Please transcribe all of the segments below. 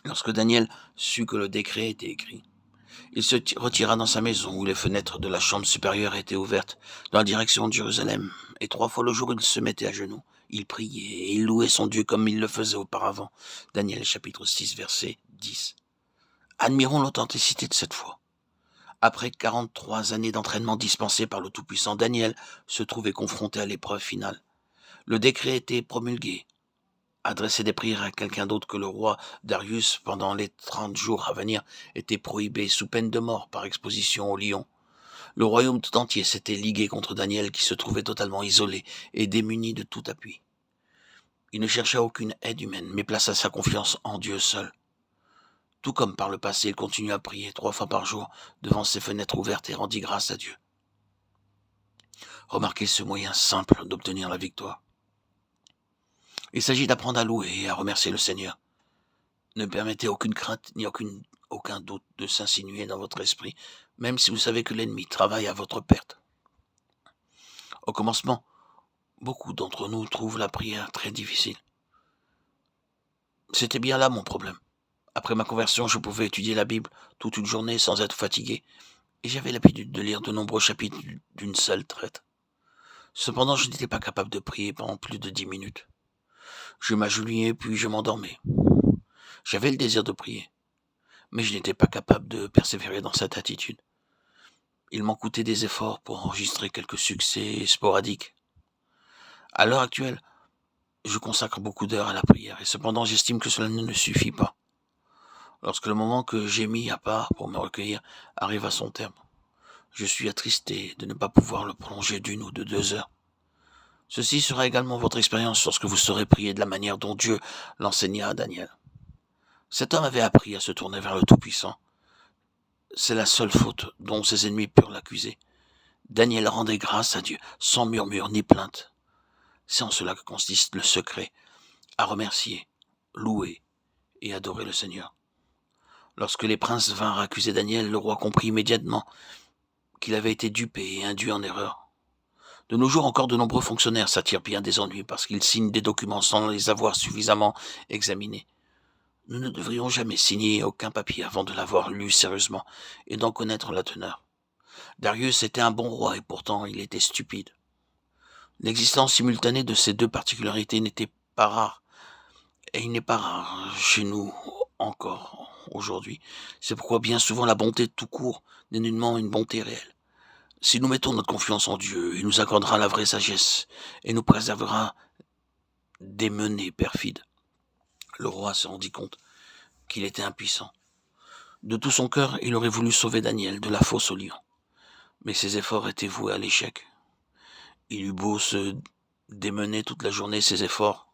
Lorsque Daniel sut que le décret était écrit, il se retira dans sa maison où les fenêtres de la chambre supérieure étaient ouvertes dans la direction de Jérusalem, et 3 fois le jour il se mettait à genoux. Il priait et il louait son Dieu comme il le faisait auparavant. Daniel chapitre 6 verset 10. Admirons l'authenticité de cette foi. Après 43 années d'entraînement dispensé par le Tout-Puissant, Daniel se trouvait confronté à l'épreuve finale. Le décret était promulgué. Adresser des prières à quelqu'un d'autre que le roi Darius pendant les 30 jours à venir était prohibé sous peine de mort par exposition au lion. Le royaume tout entier s'était ligué contre Daniel qui se trouvait totalement isolé et démuni de tout appui. Il ne chercha aucune aide humaine, mais plaça sa confiance en Dieu seul. Tout comme par le passé, il continua à prier 3 fois par jour devant ses fenêtres ouvertes et rendit grâce à Dieu. Remarquez ce moyen simple d'obtenir la victoire. Il s'agit d'apprendre à louer et à remercier le Seigneur. Ne permettez aucune crainte ni aucun doute de s'insinuer dans votre esprit, même si vous savez que l'ennemi travaille à votre perte. Au commencement, beaucoup d'entre nous trouvent la prière très difficile. C'était bien là mon problème. Après ma conversion, je pouvais étudier la Bible toute une journée sans être fatigué, et j'avais l'habitude de lire de nombreux chapitres d'une seule traite. Cependant, je n'étais pas capable de prier pendant plus de 10 minutes. Je m'agenouillais puis je m'endormais. J'avais le désir de prier, mais je n'étais pas capable de persévérer dans cette attitude. Il m'en coûtait des efforts pour enregistrer quelques succès sporadiques. À l'heure actuelle, je consacre beaucoup d'heures à la prière, et cependant j'estime que cela ne suffit pas. Lorsque le moment que j'ai mis à part pour me recueillir arrive à son terme, je suis attristé de ne pas pouvoir le prolonger d'1 ou de 2 heures. Ceci sera également votre expérience lorsque vous saurez prier de la manière dont Dieu l'enseigna à Daniel. Cet homme avait appris à se tourner vers le Tout-Puissant. C'est la seule faute dont ses ennemis purent l'accuser. Daniel rendait grâce à Dieu, sans murmure ni plainte. C'est en cela que consiste le secret, à remercier, louer et adorer le Seigneur. Lorsque les princes vinrent accuser Daniel, le roi comprit immédiatement qu'il avait été dupé et induit en erreur. De nos jours encore, de nombreux fonctionnaires s'attirent bien des ennuis parce qu'ils signent des documents sans les avoir suffisamment examinés. Nous ne devrions jamais signer aucun papier avant de l'avoir lu sérieusement et d'en connaître la teneur. Darius était un bon roi et pourtant il était stupide. L'existence simultanée de ces 2 particularités n'était pas rare, et il n'est pas rare chez nous encore aujourd'hui. C'est pourquoi bien souvent la bonté tout court n'est nullement une bonté réelle. Si nous mettons notre confiance en Dieu, il nous accordera la vraie sagesse et nous préservera des menées perfides. Le roi se rendit compte qu'il était impuissant. De tout son cœur, il aurait voulu sauver Daniel de la fosse au lion. Mais ses efforts étaient voués à l'échec. Il eut beau se démener toute la journée, ses efforts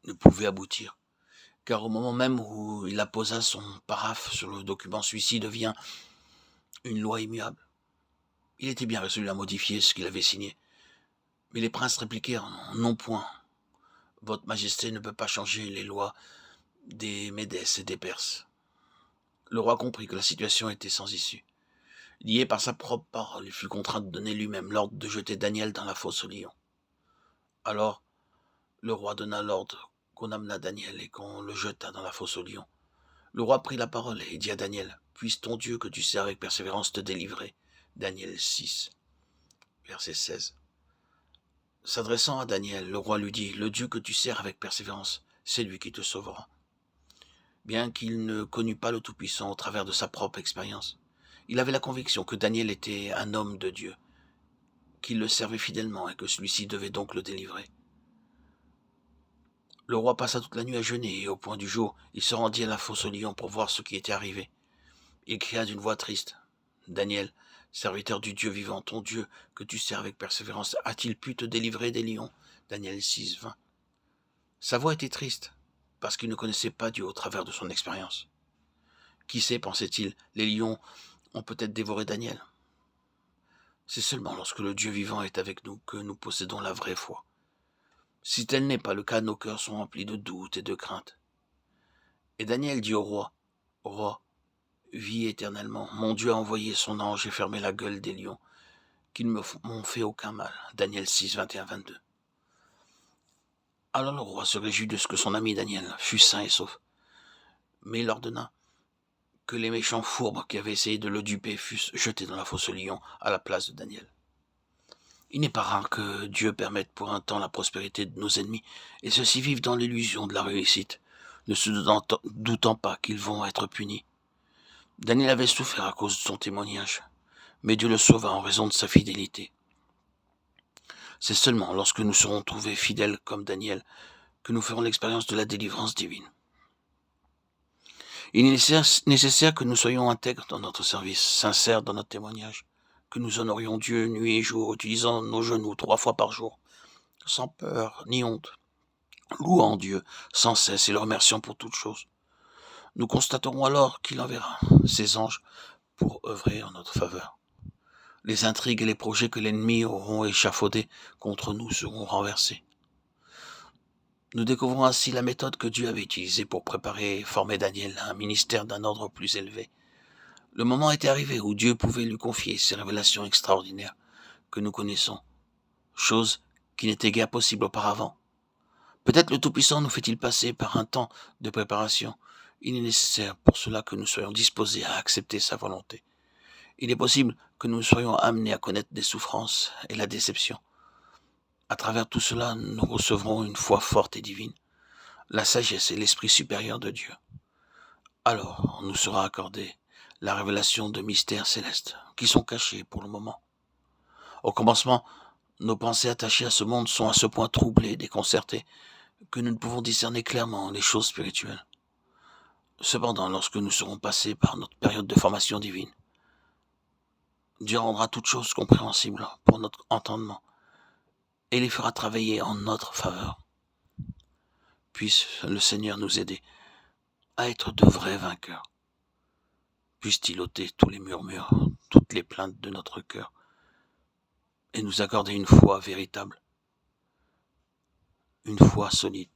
ne pouvaient aboutir. Car au moment même où il apposa son paraphe sur le document, celui-ci devient une loi immuable. Il était bien résolu à modifier ce qu'il avait signé. Mais les princes répliquèrent « Non point. Votre Majesté ne peut pas changer les lois des Médès et des Perses. » Le roi comprit que la situation était sans issue. Lié par sa propre parole, il fut contraint de donner lui-même l'ordre de jeter Daniel dans la fosse aux lions. Alors, le roi donna l'ordre qu'on amena Daniel et qu'on le jeta dans la fosse aux lions. Le roi prit la parole et dit à Daniel, « Puisse ton Dieu que tu sers avec persévérance te délivrer. » Daniel 6, verset 16. S'adressant à Daniel, le roi lui dit, « Le Dieu que tu sers avec persévérance, c'est lui qui te sauvera. » Bien qu'il ne connût pas le Tout-Puissant au travers de sa propre expérience, il avait la conviction que Daniel était un homme de Dieu, qu'il le servait fidèlement et que celui-ci devait donc le délivrer. Le roi passa toute la nuit à jeûner et au point du jour, il se rendit à la fosse aux lions pour voir ce qui était arrivé. Il cria d'une voix triste, « Daniel, serviteur du Dieu vivant, ton Dieu, que tu sers avec persévérance, a-t-il pu te délivrer des lions ?» Daniel 6, 20. Sa voix était triste, parce qu'il ne connaissait pas Dieu au travers de son expérience. Qui sait, pensait-il, les lions ont peut-être dévoré Daniel. C'est seulement lorsque le Dieu vivant est avec nous que nous possédons la vraie foi. Si tel n'est pas le cas, nos cœurs sont remplis de doutes et de craintes. Et Daniel dit au roi, « Roi, vis éternellement. Mon Dieu a envoyé son ange et fermé la gueule des lions, qui ne m'ont fait aucun mal. » Daniel 6, 21, 22. Alors le roi se réjouit de ce que son ami Daniel fût sain et sauf. mais il ordonna que les méchants fourbes qui avaient essayé de le duper fussent jetés dans la fosse aux lions à la place de Daniel. Il n'est pas rare que Dieu permette pour un temps la prospérité de nos ennemis, et ceux-ci vivent dans l'illusion de la réussite, ne se doutant pas qu'ils vont être punis. Daniel avait souffert à cause de son témoignage, mais Dieu le sauva en raison de sa fidélité. C'est seulement lorsque nous serons trouvés fidèles comme Daniel que nous ferons l'expérience de la délivrance divine. Il est nécessaire que nous soyons intègres dans notre service, sincères dans notre témoignage, que nous honorions Dieu nuit et jour, utilisant nos genoux 3 fois par jour, sans peur ni honte, louant Dieu sans cesse et le remerciant pour toutes choses. Nous constaterons alors qu'il enverra ses anges pour œuvrer en notre faveur. Les intrigues et les projets que l'ennemi auront échafaudés contre nous seront renversés. Nous découvrons ainsi la méthode que Dieu avait utilisée pour préparer et former Daniel à un ministère d'un ordre plus élevé. Le moment était arrivé où Dieu pouvait lui confier ces révélations extraordinaires que nous connaissons, chose qui n'était guère possible auparavant. Peut-être le Tout-Puissant nous fait-il passer par un temps de préparation. Il est nécessaire pour cela que nous soyons disposés à accepter sa volonté. Il est possible que nous soyons amenés à connaître des souffrances et la déception. À travers tout cela, nous recevrons une foi forte et divine, la sagesse et l'esprit supérieur de Dieu. Alors nous sera accordée la révélation de mystères célestes qui sont cachés pour le moment. Au commencement, nos pensées attachées à ce monde sont à ce point troublées et déconcertées que nous ne pouvons discerner clairement les choses spirituelles. Cependant, lorsque nous serons passés par notre période de formation divine, Dieu rendra toutes choses compréhensibles pour notre entendement et les fera travailler en notre faveur. Puisse le Seigneur nous aider à être de vrais vainqueurs. Puisse-t-il ôter tous les murmures, toutes les plaintes de notre cœur et nous accorder une foi véritable, une foi solide.